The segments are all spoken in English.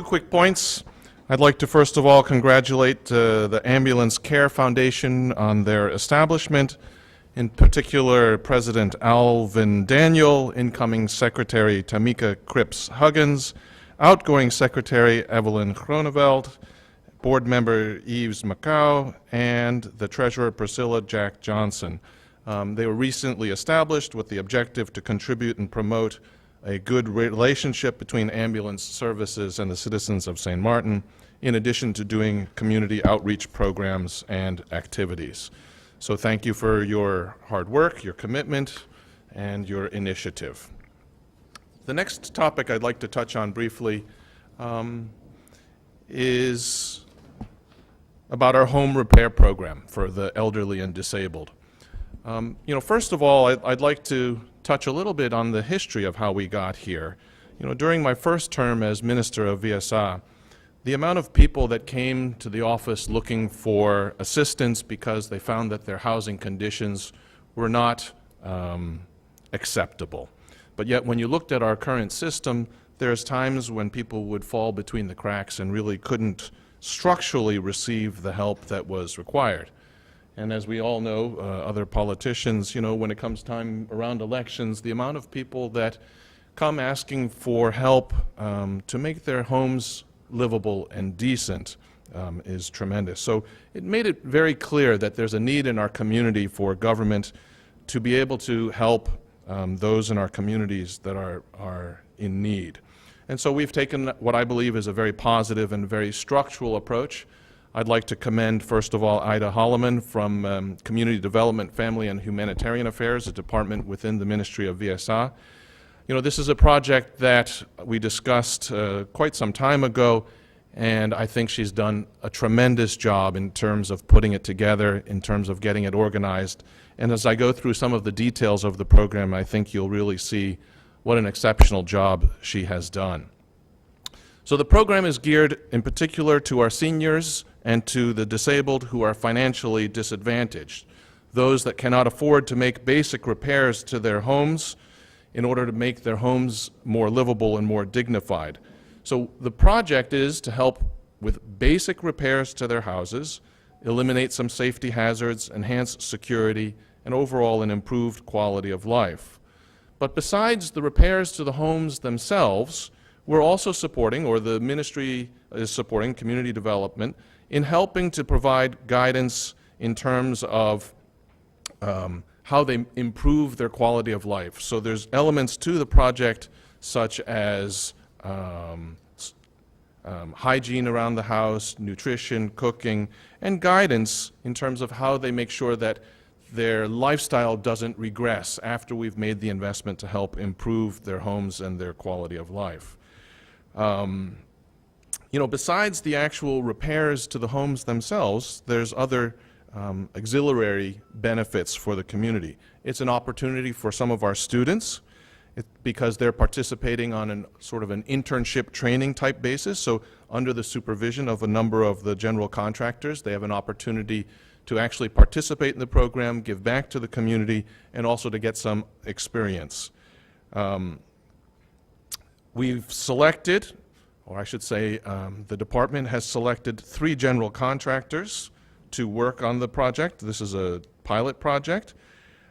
quick points. I'd like to first of all congratulate the Ambulance Care Foundation on their establishment, in particular President Alvin Daniel, incoming Secretary Tamika Cripps-Huggins, outgoing Secretary Evelyn Croneveld, Board Member Yves Macau, and the Treasurer Priscilla Jack Johnson. They were recently established with the objective to contribute and promote a good relationship between ambulance services and the citizens of St. Martin, in addition to doing community outreach programs and activities. So thank you for your hard work, your commitment, and your initiative. The next topic I'd like to touch on briefly is about our home repair program for the elderly and disabled. First of all, I'd like to touch a little bit on the history of how we got here. During my first term as Minister of VSA, the amount of people that came to the office looking for assistance because they found that their housing conditions were not acceptable. But yet when you looked at our current system, there's times when people would fall between the cracks and really couldn't structurally receive the help that was required. And as we all know, other politicians, when it comes time around elections, the amount of people that come asking for help to make their homes livable and decent is tremendous. So it made it very clear that there's a need in our community for government to be able to help those in our communities that are in need. And so we've taken what I believe is a very positive and very structural approach. I'd like to commend, first of all, Ida Holloman from Community Development, Family and Humanitarian Affairs, a department within the Ministry of VSA. This is a project that we discussed quite some time ago, and I think she's done a tremendous job in terms of putting it together, in terms of getting it organized. And as I go through some of the details of the program, I think you'll really see what an exceptional job she has done. So the program is geared in particular to our seniors and to the disabled who are financially disadvantaged, those that cannot afford to make basic repairs to their homes in order to make their homes more livable and more dignified. So the project is to help with basic repairs to their houses, eliminate some safety hazards, enhance security, and overall an improved quality of life. But besides the repairs to the homes themselves, we're also supporting, or the ministry is supporting, community development in helping to provide guidance in terms of how they improve their quality of life. So there's elements to the project such as hygiene around the house, nutrition, cooking, and guidance in terms of how they make sure that their lifestyle doesn't regress after we've made the investment to help improve their homes and their quality of life. Besides the actual repairs to the homes themselves, there's other auxiliary benefits for the community. It's an opportunity for some of our students because they're participating on sort of an internship training type basis. So under the supervision of a number of the general contractors, they have an opportunity to actually participate in the program, give back to the community, and also to get some experience. We've selected, or I should say the department has selected 3 general contractors to work on the project. This is a pilot project.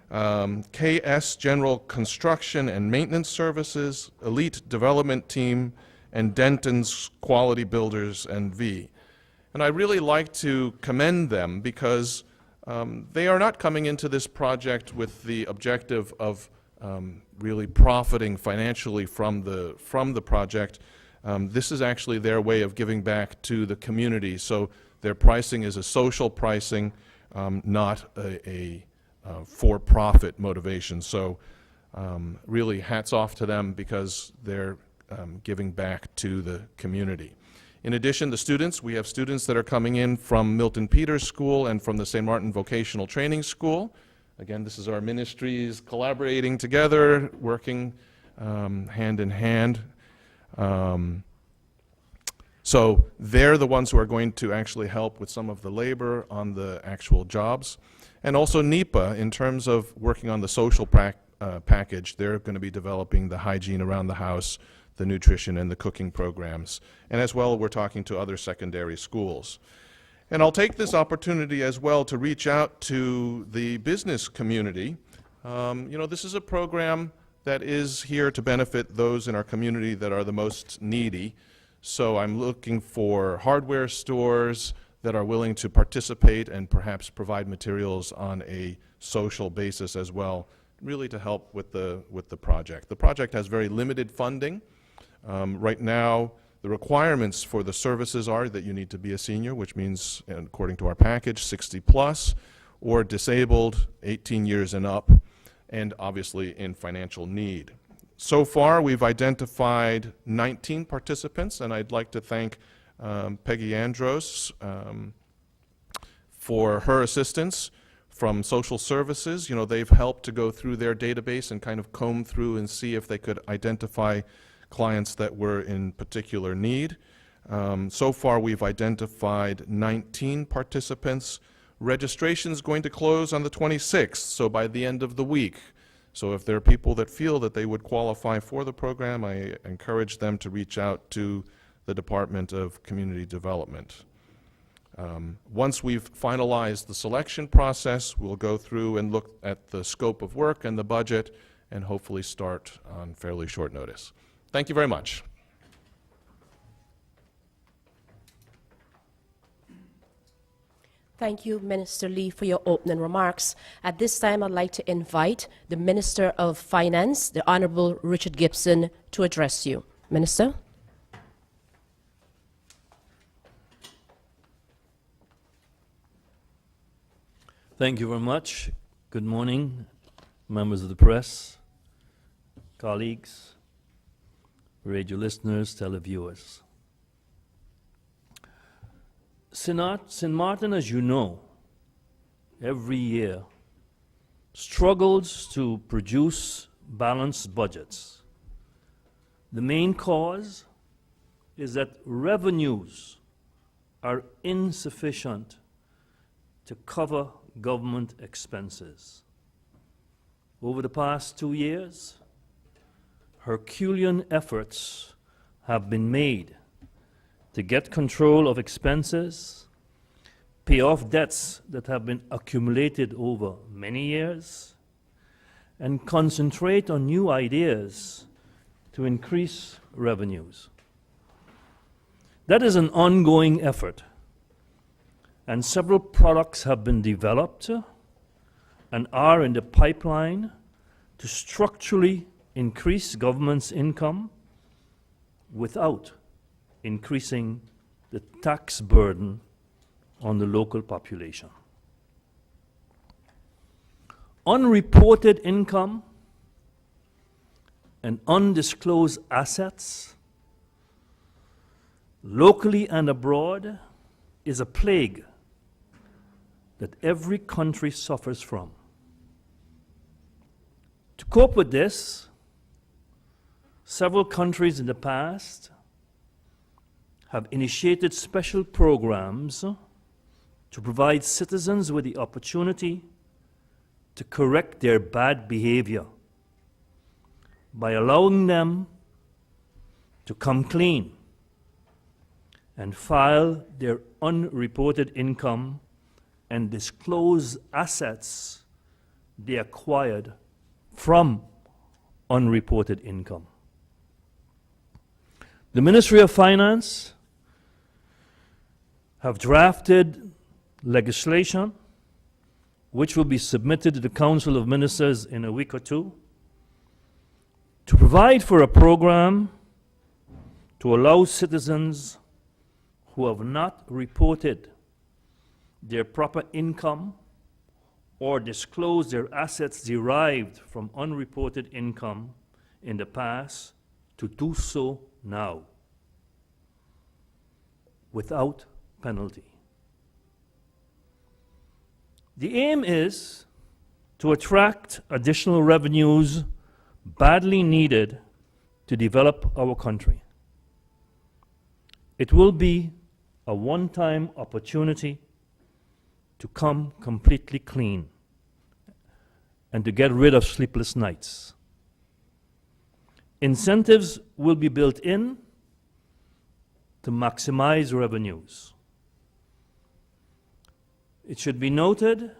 KS General Construction and Maintenance Services, Elite Development Team, and Denton's Quality Builders and V. And I really like to commend them because they are not coming into this project with the objective of really profiting financially from the project. This is actually their way of giving back to the community. So their pricing is a social pricing, not a for-profit motivation. So really hats off to them because they're giving back to the community. In addition, we have students that are coming in from Milton Peters School and from the St. Martin Vocational Training School. Again, this is our ministries collaborating together, working hand in hand. So they're the ones who are going to actually help with some of the labor on the actual jobs. And also NEPA, in terms of working on the social package, they're going to be developing the hygiene around the house, the nutrition and the cooking programs. And as well, we're talking to other secondary schools. And I'll take this opportunity as well to reach out to the business community. This is a program that is here to benefit those in our community that are the most needy. So I'm looking for hardware stores that are willing to participate and perhaps provide materials on a social basis as well, really to help with the project. The project has very limited funding. Right now, the requirements for the services are that you need to be a senior, which means, according to our package, 60 plus, or disabled, 18 years and up, and obviously in financial need. So far, we've identified 19 participants, and I'd like to thank Peggy Andros for her assistance from social services. They've helped to go through their database and kind of comb through and see if they could identify clients that were in particular need. So far, we've identified 19 participants. Registration is going to close on the 26th, so by the end of the week. So if there are people that feel that they would qualify for the program, I encourage them to reach out to the Department of Community Development. Once we've finalized the selection process, we'll go through and look at the scope of work and the budget and hopefully start on fairly short notice. Thank you very much. Thank you, Minister Lee, for your opening remarks. At this time, I'd like to invite the Minister of Finance, the Honorable Richard Gibson, to address you. Minister. Thank you very much. Good morning, members of the press, colleagues, radio listeners, televiewers. St. Martin, as you know, every year struggles to produce balanced budgets. The main cause is that revenues are insufficient to cover government expenses. Over the past 2 years, Herculean efforts have been made to get control of expenses, pay off debts that have been accumulated over many years, and concentrate on new ideas to increase revenues. That is an ongoing effort, and several products have been developed and are in the pipeline to structurally increase government's income without increasing the tax burden on the local population. Unreported income and undisclosed assets, locally and abroad, is a plague that every country suffers from. To cope with this, several countries in the past have initiated special programs to provide citizens with the opportunity to correct their bad behavior by allowing them to come clean and file their unreported income and disclose assets they acquired from unreported income. The Ministry of Finance have drafted legislation which will be submitted to the Council of Ministers in a week or two to provide for a program to allow citizens who have not reported their proper income or disclosed their assets derived from unreported income in the past to do so now without penalty. The aim is to attract additional revenues badly needed to develop our country. It will be a one-time opportunity to come completely clean and to get rid of sleepless nights. Incentives will be built in to maximize revenues. It should be noted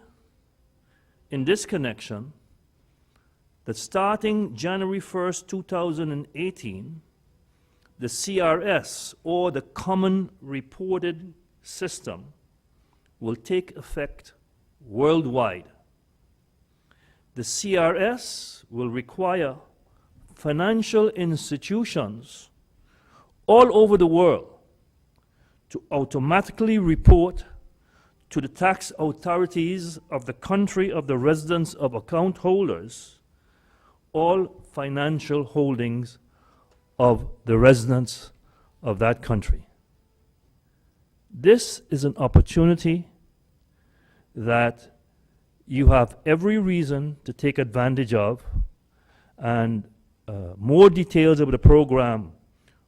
in this connection that starting January 1st, 2018, the CRS, or the Common Reported System, will take effect worldwide. The CRS will require financial institutions all over the world to automatically report to the tax authorities of the country of the residence of account holders all financial holdings of the residents of that country. This is an opportunity that you have every reason to take advantage of, and more details of the program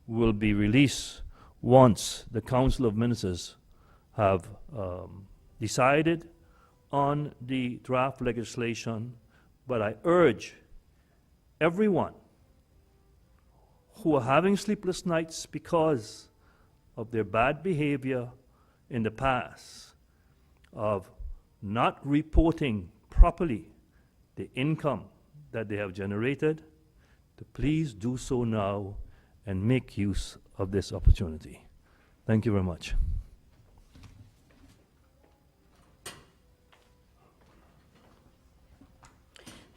will be released once the Council of Ministers have decided on the draft legislation. But I urge everyone who are having sleepless nights because of their bad behavior in the past, of not reporting properly the income that they have generated, to please do so now and make use of this opportunity. Thank you very much.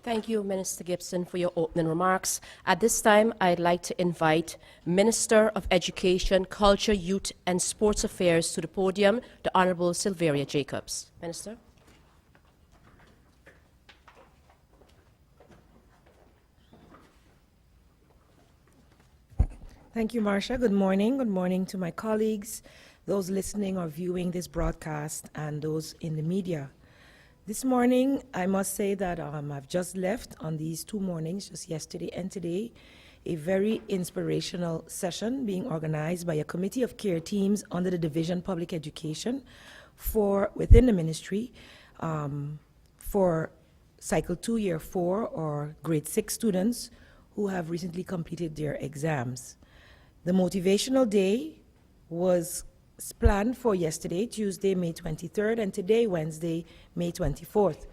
Thank you, Minister Gibson, for your opening remarks. At this time, I'd like to invite Minister of Education, Culture, Youth and Sports Affairs to the podium, the Honorable Sylveria Jacobs. Minister. Thank you, Marcia. Good morning. Good morning to my colleagues, those listening or viewing this broadcast, and those in the media. This morning, I must say that I've just left on these 2 mornings, just yesterday and today, a very inspirational session being organized by a committee of care teams under the Division Public Education within the ministry for Cycle 2, Year 4, or Grade 6 students who have recently completed their exams. The motivational day was planned for yesterday, Tuesday, May 23rd, and today, Wednesday, May 24th.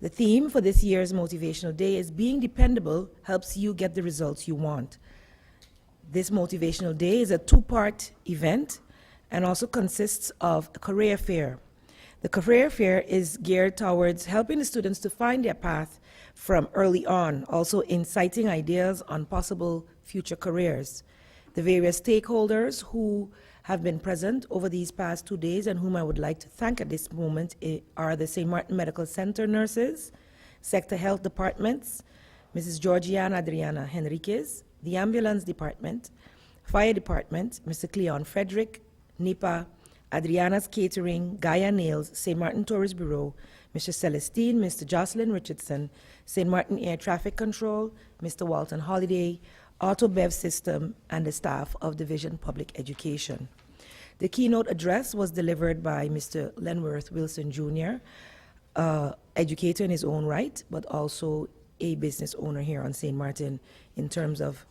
The theme for this year's motivational day is Being Dependable Helps You Get the Results You Want. This motivational day is a 2-part event and also consists of a career fair. The career fair is geared towards helping the students to find their path from early on, also inciting ideas on possible future careers. The various stakeholders who have been present over these past 2 days and whom I would like to thank at this moment are the St. Martin Medical Center nurses, sector health departments, Mrs. Georgiana Adriana Henriquez, the ambulance department, fire department, Mr. Cleon Frederick, NIPA, Adriana's Catering, Gaia Nails, St. Martin Tourist Bureau, Mr. Celestine, Mr. Jocelyn Richardson, St. Martin Air Traffic Control, Mr. Walton Holiday, Auto Bev System, and the staff of Division Public Education. The keynote address was delivered by Mr. Lenworth Wilson Jr., educator in his own right, but also a business owner here on St. Martin, in terms of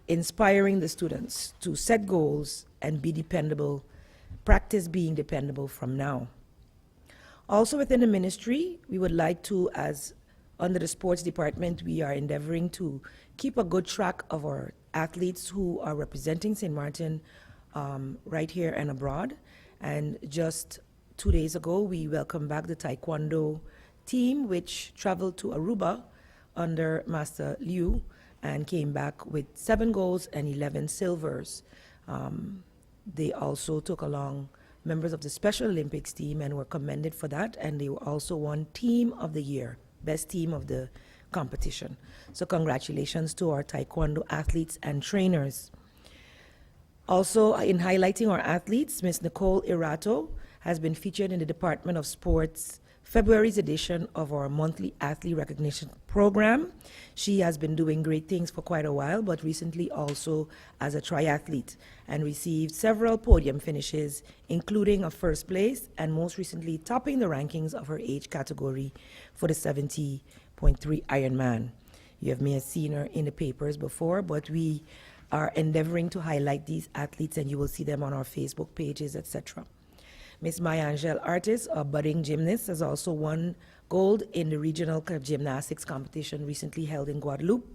inspiring the students to set goals and be dependable, practice being dependable from now. Also within the ministry, we would like to, as under the sports department, we are endeavoring to keep a good track of our athletes who are representing St. Martin right here and abroad. And just 2 days ago, we welcomed back the Taekwondo team, which traveled to Aruba under Master Liu and came back with 7 golds and 11 silvers. They also took along members of the Special Olympics team and were commended for that, and they were also won Team of the Year, best team of the competition. So congratulations to our Taekwondo athletes and trainers. Also, in highlighting our athletes, Ms. Nicole Irato has been featured in the Department of Sports February's edition of our monthly athlete recognition program. She has been doing great things for quite a while, but recently also as a triathlete, and received several podium finishes, including a first place, and most recently topping the rankings of her age category for the 70.3 Ironman. You may have seen her in the papers before, but we are endeavoring to highlight these athletes, and you will see them on our Facebook pages, etc. Miss Maya Angel Artis, a budding gymnast, has also won gold in the regional gymnastics competition recently held in Guadeloupe.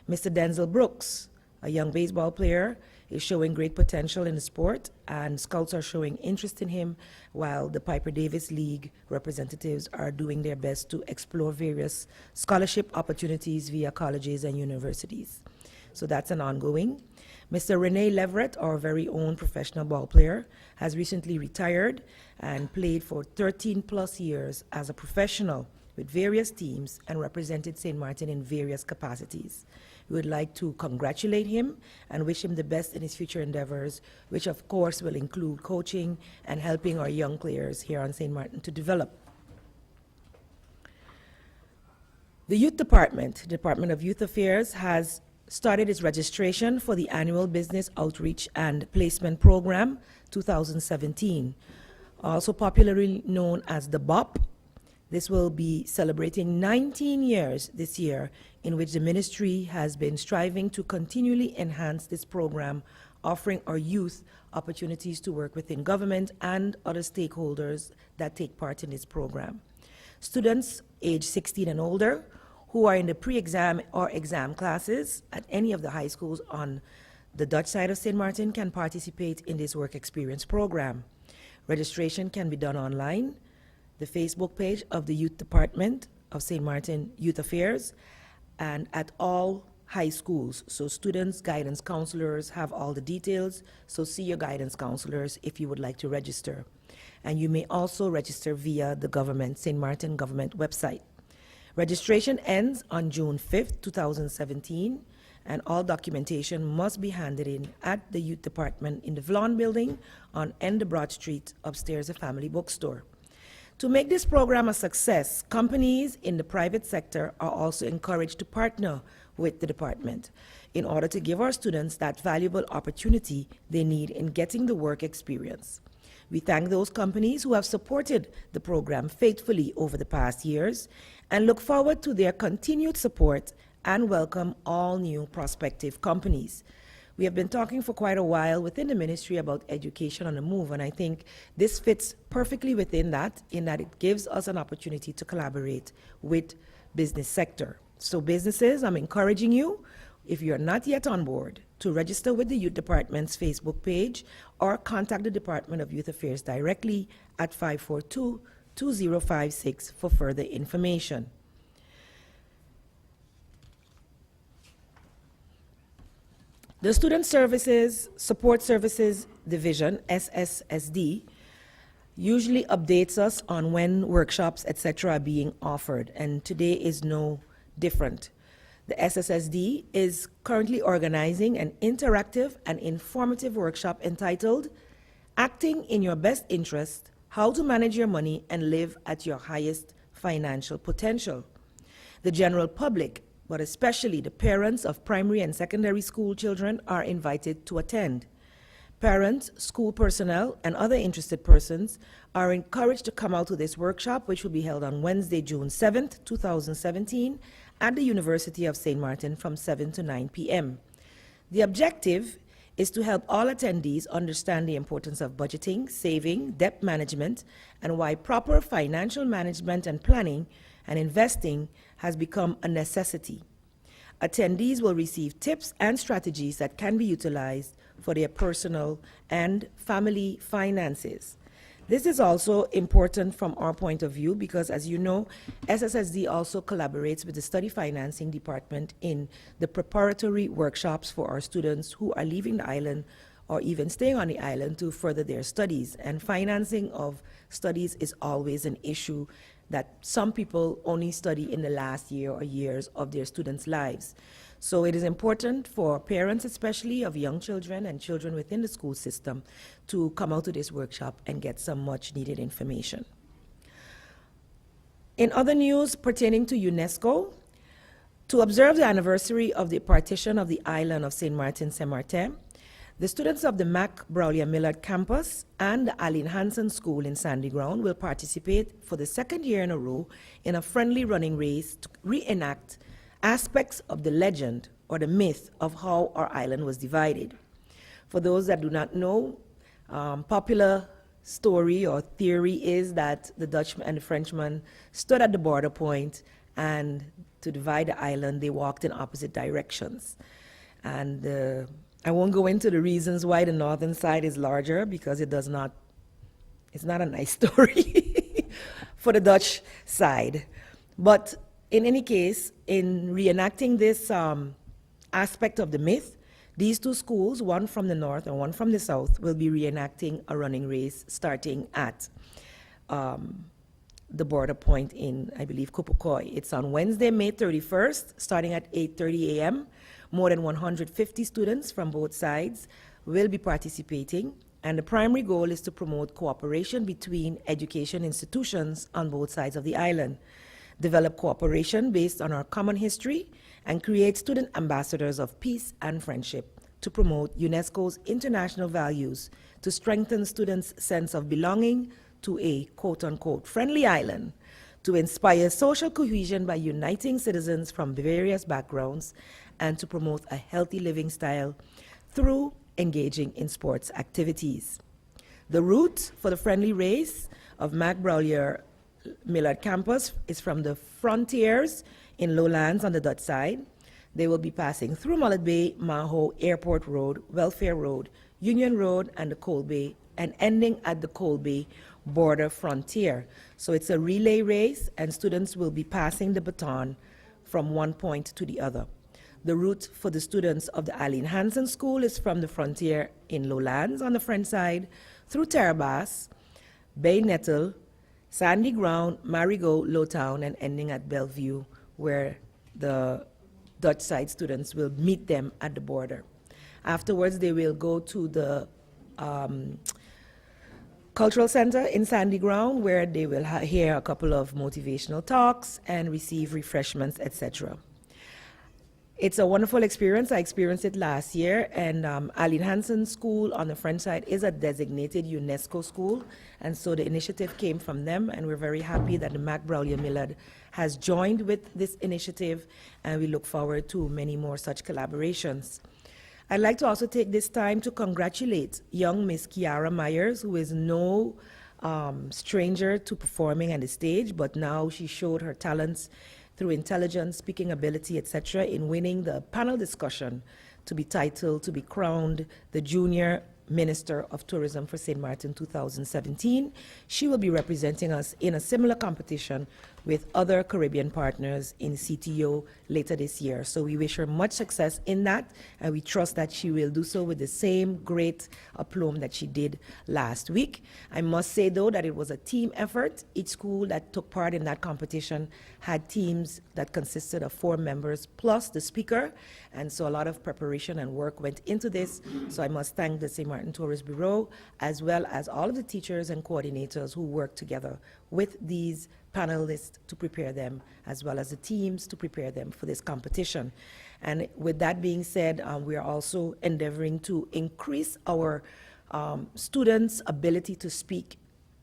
Mr. Denzel Brooks, a young baseball player, is showing great potential in the sport, and scouts are showing interest in him, while the Piper Davis League representatives are doing their best to explore various scholarship opportunities via colleges and universities. So that's an ongoing. Mr. Rene Leverett, our very own professional ball player, has recently retired and played for 13 plus years as a professional with various teams and represented St. Martin in various capacities. We would like to congratulate him and wish him the best in his future endeavors, which of course will include coaching and helping our young players here on St. Martin to develop. The Youth Department, Department of Youth Affairs, has started its registration for the annual Business Outreach and Placement Program 2017, also popularly known as the BOP. This will be celebrating 19 years this year, in which the ministry has been striving to continually enhance this program, offering our youth opportunities to work within government and other stakeholders that take part in this program. Students age 16 and older who are in the pre-exam or exam classes at any of the high schools on the Dutch side of St. Martin can participate in this work experience program. Registration can be done online. The Facebook page of the Youth Department of St. Martin Youth Affairs, and at all high schools. So students, guidance counselors have all the details, so see your guidance counselors if you would like to register. And you may also register via the government, St. Martin government website. Registration ends on June 5th, 2017, and all documentation must be handed in at the Youth Department in the Vlon building on N. de Broad Street, upstairs a family bookstore. To make this program a success, companies in the private sector are also encouraged to partner with the department in order to give our students that valuable opportunity they need in getting the work experience. We thank those companies who have supported the program faithfully over the past years and look forward to their continued support and welcome all new prospective companies. We have been talking for quite a while within the ministry about education on the move, and I think this fits perfectly within that, in that it gives us an opportunity to collaborate with business sector. So businesses, I'm encouraging you, if you're not yet on board, to register with the Youth Department's Facebook page or contact the Department of Youth Affairs directly at 542-2056 for further information. The Student Services Support Services Division, SSSD, usually updates us on when workshops, etc., are being offered, and today is no different. The SSSD is currently organizing an interactive and informative workshop entitled Acting in Your Best Interest, How to Manage Your Money and Live at Your Highest Financial Potential. The general public, but especially the parents of primary and secondary school children, are invited to attend. Parents, school personnel, and other interested persons are encouraged to come out to this workshop, which will be held on Wednesday, June 7th, 2017, at the University of St. Martin from 7 to 9 p.m. The objective is to help all attendees understand the importance of budgeting, saving, debt management, and why proper financial management and planning and investing has become a necessity. Attendees will receive tips and strategies that can be utilized for their personal and family finances. This is also important from our point of view because, as you know, SSSD also collaborates with the Study Financing Department in the preparatory workshops for our students who are leaving the island or even staying on the island to further their studies. And financing of studies is always an issue that some people only study in the last year or years of their students' lives. So it is important for parents, especially of young children and children within the school system, to come out to this workshop and get some much needed information. In other news pertaining to UNESCO, to observe the anniversary of the partition of the island of St. Martin, Saint-Martin, the students of the Mac Braulia Millard campus and the Aline Hansen School in Sandy Ground will participate for the second year in a row in a friendly running race to reenact aspects of the legend or the myth of how our island was divided. For those that do not know, popular story or theory is that the Dutchman and the Frenchman stood at the border point, and to divide the island, they walked in opposite directions. And I won't go into the reasons why the northern side is larger, because it's not a nice story for the Dutch side. But in any case, in reenacting this aspect of the myth, these two schools, one from the north and one from the south, will be reenacting a running race starting at the border point in, I believe, Kupukoi. It's on Wednesday, May 31st, starting at 8:30 a.m. More than 150 students from both sides will be participating, and the primary goal is to promote cooperation between education institutions on both sides of the island, develop cooperation based on our common history, and create student ambassadors of peace and friendship to promote UNESCO's international values, to strengthen students' sense of belonging to a quote-unquote friendly island, to inspire social cohesion by uniting citizens from various backgrounds, and to promote a healthy living style through engaging in sports activities. The route for the friendly race of Mac Braulier Millard campus is from the frontiers in lowlands on the Dutch side. They will be passing through Mullet Bay, Maho, Airport Road, Welfare Road, Union Road, and the Coal Bay, and ending at the Coal Bay border frontier. So it's a relay race, and students will be passing the baton from one point to the other. The route for the students of the Eileen Hansen School is from the frontier in lowlands on the French side, through Terabas, Bay Nettle, Sandy Ground, Marigot, Lowtown, and ending at Bellevue, where the Dutch side students will meet them at the border. Afterwards, they will go to the Cultural Center in Sandy Ground, where they will hear a couple of motivational talks and receive refreshments, etc. It's a wonderful experience. I experienced it last year, and Eileen Hansen School on the French side is a designated UNESCO school, and so the initiative came from them, and we're very happy that the Mac Braulier Millard has joined with this initiative, and we look forward to many more such collaborations. I'd like to also take this time to congratulate young Miss Kiara Myers, who is no stranger to performing on the stage, but now she showed her talents through intelligence, speaking ability, etc., in winning the panel discussion to be crowned the Junior Minister of Tourism for St. Martin 2017. She will be representing us in a similar competition with other Caribbean partners in CTO later this year. So we wish her much success in that, and we trust that she will do so with the same great aplomb that she did last week. I must say, though, that it was a team effort. Each school that took part in that competition had teams that consisted of 4 members plus the speaker, and so a lot of preparation and work went into this. So I must thank the St. Martin Tourist Bureau, as well as all of the teachers and coordinators who worked together with these panelists to prepare them, as well as the teams to prepare them for this competition. And with that being said, we are also endeavoring to increase our students' ability to speak.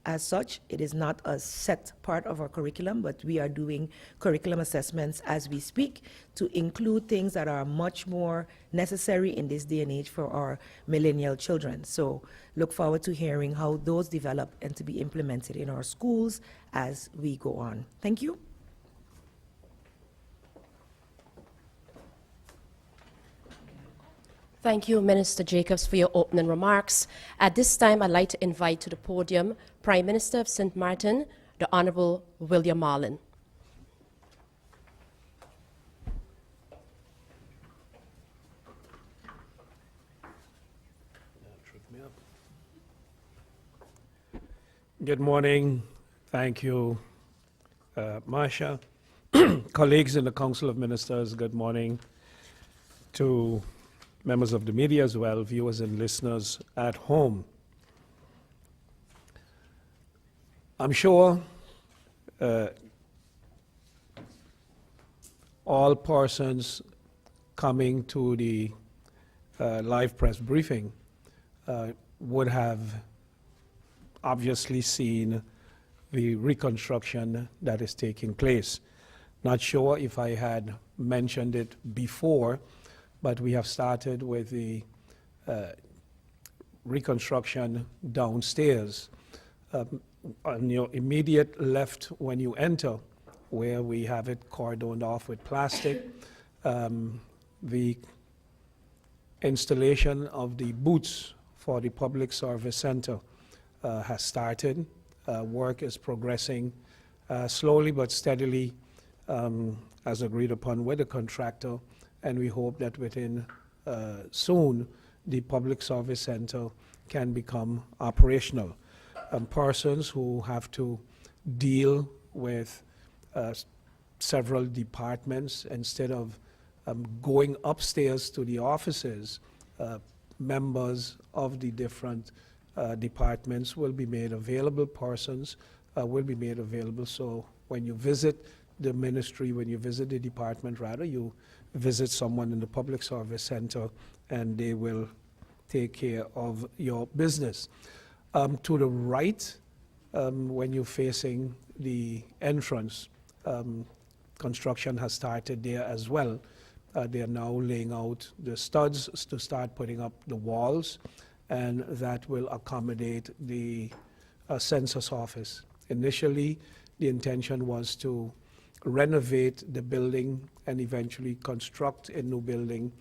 As such, it is not a set part of our curriculum, but we are doing curriculum assessments as we speak to include things that are much more necessary in this day and age for our millennial children. So look forward to hearing how those develop and to be implemented in our schools as we go on. Thank you. Thank you, Minister Jacobs, for your opening remarks. At this time, I'd like to invite to the podium Prime Minister of St. Martin, the Honorable William Marlin. Good morning. Thank you, Marsha. Colleagues in the Council of Ministers, good morning. To members of the media as well, viewers and listeners at home. I'm sure all persons coming to the live press briefing would have obviously seen the reconstruction that is taking place. Not sure if I had mentioned it before, but we have started with the reconstruction downstairs. On your immediate left when you enter, where we have it cordoned off with plastic, the installation of the booths for the Public Service Center has started. Work is progressing slowly but steadily, as agreed upon with the contractor, and we hope that within soon the Public Service Center can become operational. Persons who have to deal with several departments instead of going upstairs to the offices, members of the different departments will be made available, persons will be made available. So when you visit the ministry, when you visit the department, rather, you visit someone in the Public Service Center and they will take care of your business. To the right, when you're facing the entrance, construction has started there as well. They are now laying out the studs to start putting up the walls, and that will accommodate the census office. Initially, the intention was to renovate the building and eventually construct a new building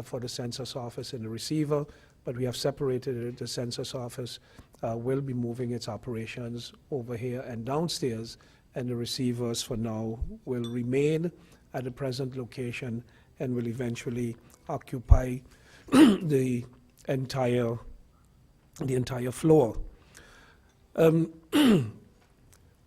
for the census office and the receiver, but we have separated it. The census office will be moving its operations over here and downstairs, and the receivers for now will remain at the present location and will eventually occupy the entire floor.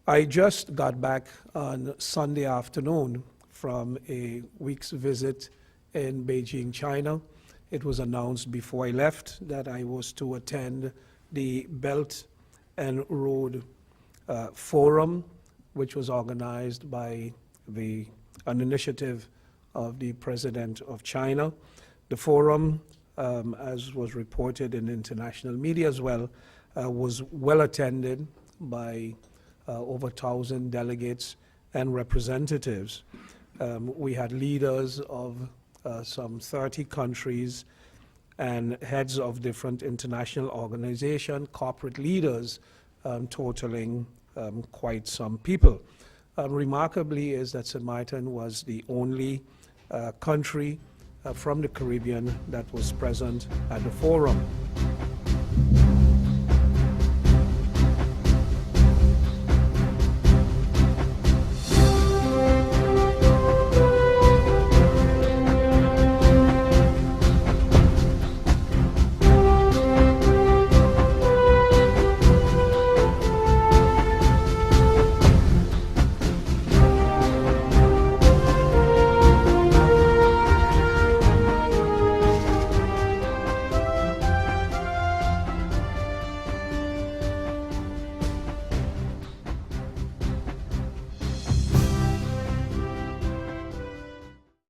I just got back on Sunday afternoon from a week's visit in Beijing, China. It was announced before I left that I was to attend the Belt and Road Forum, which was organized by an initiative of the President of China. The forum, as was reported in international media as well, was well attended by over 1,000 delegates and representatives. We had leaders of some 30 countries and heads of different international organizations, corporate leaders, totaling quite some people. Remarkably is that St. Martin was the only country from the Caribbean that was present at the forum.